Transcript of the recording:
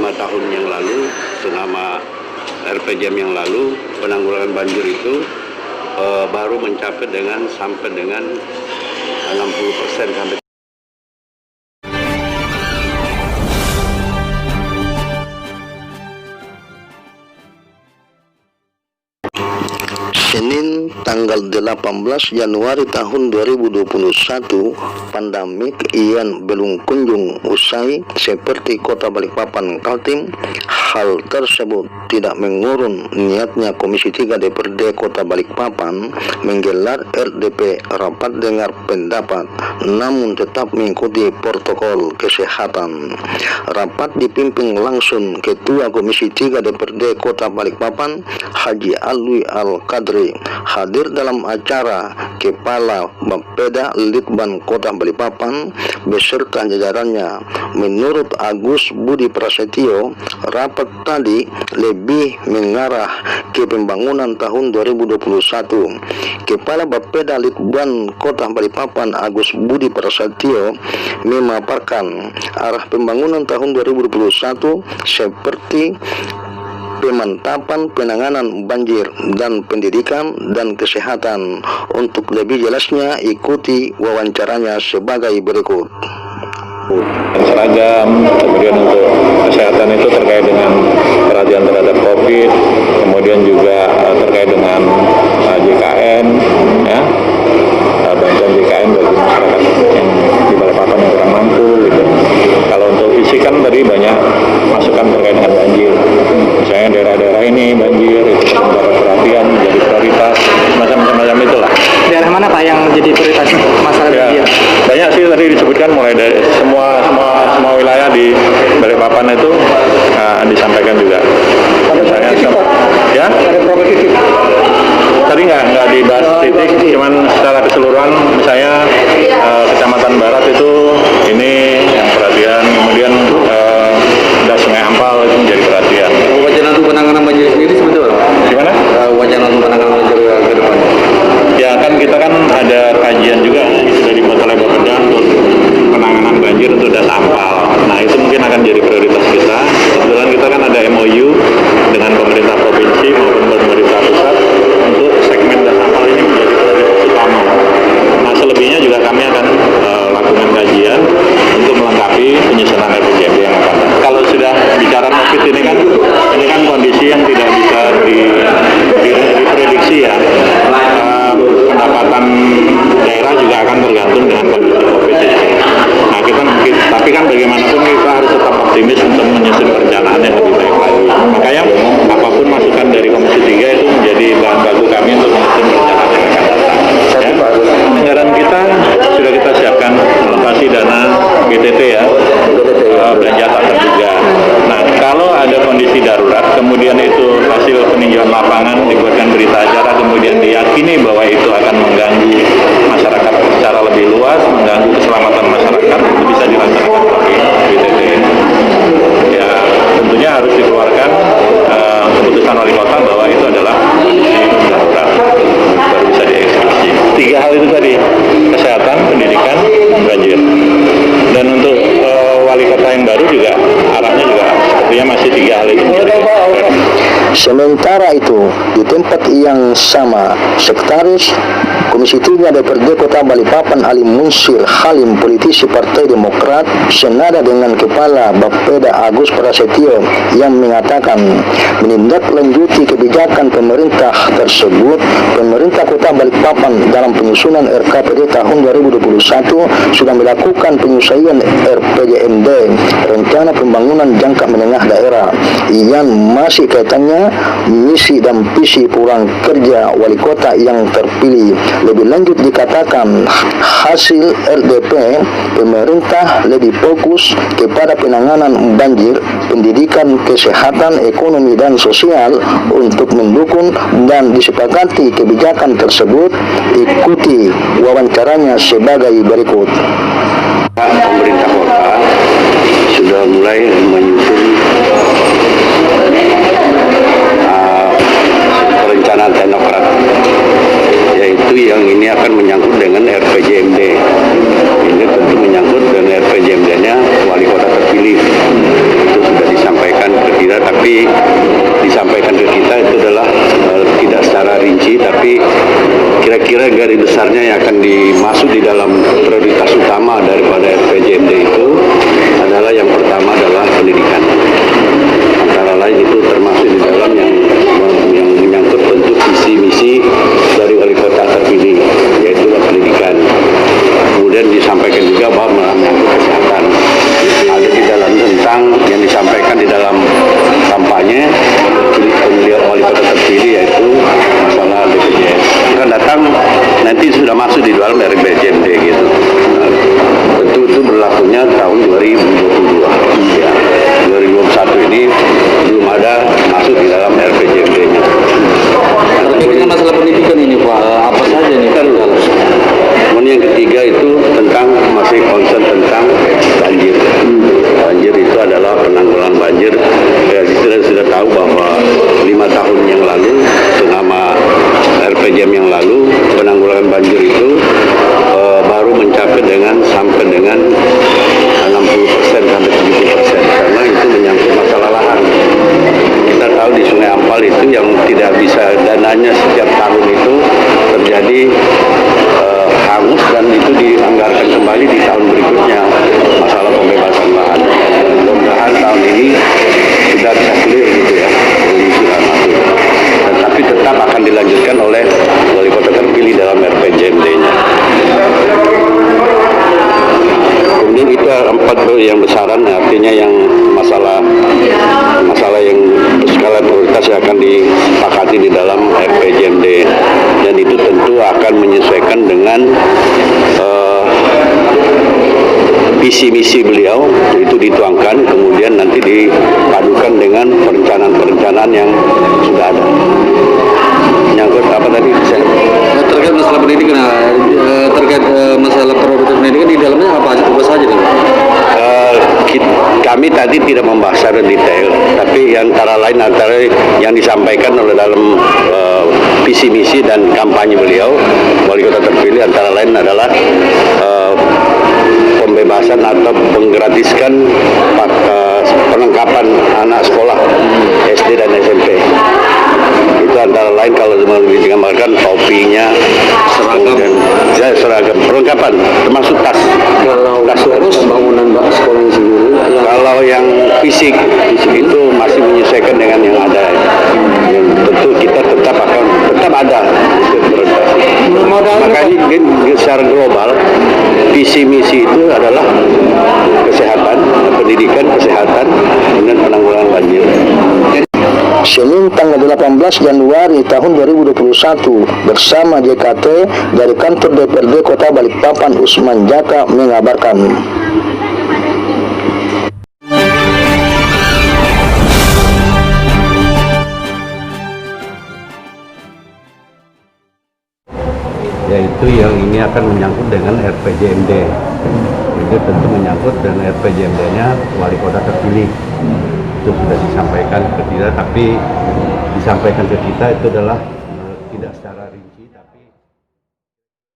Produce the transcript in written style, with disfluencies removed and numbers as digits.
tahun yang lalu, selama RPJM yang lalu, penanggulangan banjir itu baru mencapai sampai dengan 60% sampai. Senin tanggal 18 Januari tahun 2021, pandemik yang belum kunjung usai seperti Kota Balikpapan Kaltim. Hal tersebut tidak mengurung niatnya Komisi 3 DPRD Kota Balikpapan menggelar RDP rapat dengar pendapat, namun tetap mengikuti protokol kesehatan. Rapat dipimpin langsung Ketua Komisi 3 DPRD Kota Balikpapan Haji Alwi Al-Qadri. Hadir dalam acara Kepala Bapeda Litbang Kota Balikpapan beserta jajarannya. Menurut Agus Budi Prasetyo, rapat tadi lebih mengarah ke pembangunan tahun 2021. Kepala Bapeda Litbang Kota Balikpapan Agus Budi Prasetyo memaparkan arah pembangunan tahun 2021 seperti pemantapan penanganan banjir dan pendidikan dan kesehatan. Untuk lebih jelasnya ikuti wawancaranya sebagai berikut. Seragam, kemudian untuk kesehatan itu terkait dengan perhatian terhadap COVID, kemudian juga terkait dengan JKN, ya, bantuan JKN bagi masyarakat yang di Balikpapan yang kurang mampu, gitu. Kalau untuk fisik kan tadi banyak masukan terkait dengan banjir, misalnya daerah-daerah ini banjir itu mendapat perhatian, menjadi prioritas, macam-macam itulah. Daerah mana Pak yang jadi prioritas masalah banjir? Banyak sih tadi disebutkan, mulai dari semua wilayah di Balikpapan itu disampaikan juga. Misalnya, ya? Tadi nggak dibahas titik, cuman secara keseluruhan, misalnya Kecamatan Barat itu ini yang perhatian, kemudian ada Sungai Ampal itu menjadi perhatian. Wacana untuk penanganan banjir sendiri seperti apa? Gimana? Wacana untuk penanganan banjir ke depan. Ya kan kita kan ada kajian juga sudah dibuat oleh Bapeda untuk penanganan banjir untuk data ampal. Nah itu mungkin akan jadi prioritas kita. Kebetulan kita kan ada MOU dengan pemerintah provinsi maupun pemerintah pusat untuk segmen data ampal ini menjadi prioritas utama. Nah selebihnya juga kami akan lakukan kajian untuk melengkapi penyusunan RPJMD yang akan datang. Kalau sudah bicara COVID ini kan kondisi yang tidak bisa diprediksi ya. Pendapatan daerah juga akan tergantung dengan kondisi COVID ini. Nah tapi kan bagaimanapun kita harus tetap optimis untuk menyusun perencanaan yang lebih baik lagi. Makanya apapun masukan dari Komisi 3 itu menjadi bahan baku kami untuk menyusun perencanaan yang akan datang. Ya. Anggaran kita sudah kita siapkan alokasi dana BTT ya, belanja tak terduga. Nah kalau ada kondisi darurat, kemudian itu hasil peninjauan lapangan dibuatkan berita acara, kemudian diyakini bahwa itu akan mengganggu masyarakat secara lebih luas, mengganggu keselamatan masyarakat, itu bisa dilaksanakan pakai BTT. Ya tentunya harus dikeluarkan keputusan wali kota bahwa itu adalah kondisi darurat, baru bisa dieksekusi. 3 hal itu tadi, kesehatan, pendidikan, banjir. Dan untuk wali kota yang baru juga arahnya juga sepertinya masih 3 hal itu. Sementara itu, di tempat yang sama, Sekretaris Komisi 3 DPRD Kota Balikpapan Ali Munsir Halim, politisi Partai Demokrat, senada dengan Kepala Bapeda Agus Prasetyo yang mengatakan menindaklanjuti kebijakan pemerintah tersebut, pemerintah Kota Balikpapan dalam penyusunan RKPD tahun 2021 sudah melakukan penyesuaian RPJMD, rencana pembangunan jangka menengah daerah, yang masih kaitannya misi dan visi pulang kerja wali kota yang terpilih. Lebih lanjut dikatakan hasil RDP pemerintah lebih fokus kepada penanganan banjir, pendidikan, kesehatan, ekonomi dan sosial untuk mendukung dan disepakati kebijakan tersebut. Ikuti wawancaranya sebagai berikut. Pemerintah kota sudah mulai menyusun perencanaan teknokrat, yaitu yang ini akan menyangkut dengan RPJMD. Ini tentu menyangkut dengan RPJMD-nya wali kota terpilih. Itu sudah disampaikan visi misi beliau itu dituangkan, kemudian nanti dipadukan dengan perencanaan-perencanaan yang sudah ada. Nyangkut apa tadi? Terkait masalah pendidikan, terkait masalah prioritas pendidikan di dalamnya apa saja nih? Kami tadi tidak membahas secara detail, tapi antara yang disampaikan oleh dalam visi misi dan kampanye beliau wali kota terpilih antara lain adalah pembebasan atau menggratiskan perlengkapan anak sekolah SD dan SMP. Itu antara lain kalau digambarkan topinya, seragam, perlengkapan termasuk tas. Terus bangunan sekolah sendiri. Kalau yang fisik itu masih menyesuaikan dengan yang ada. Tentu kita tetap ada prioritas. Makanya secara global visi misi itu adalah kesehatan, pendidikan, kesehatan, dan penanggulangan banjir. Senin tanggal 18 Januari tahun 2021 bersama JKT dari kantor DPRD Kota Balikpapan Usman Jaka mengabarkan. Yaitu yang ini akan menyangkut dengan RPJMD. Itu tentu menyangkut dengan RPJMD-nya wali kota terpilih. Itu sudah disampaikan ke kita, tapi disampaikan ke kita itu adalah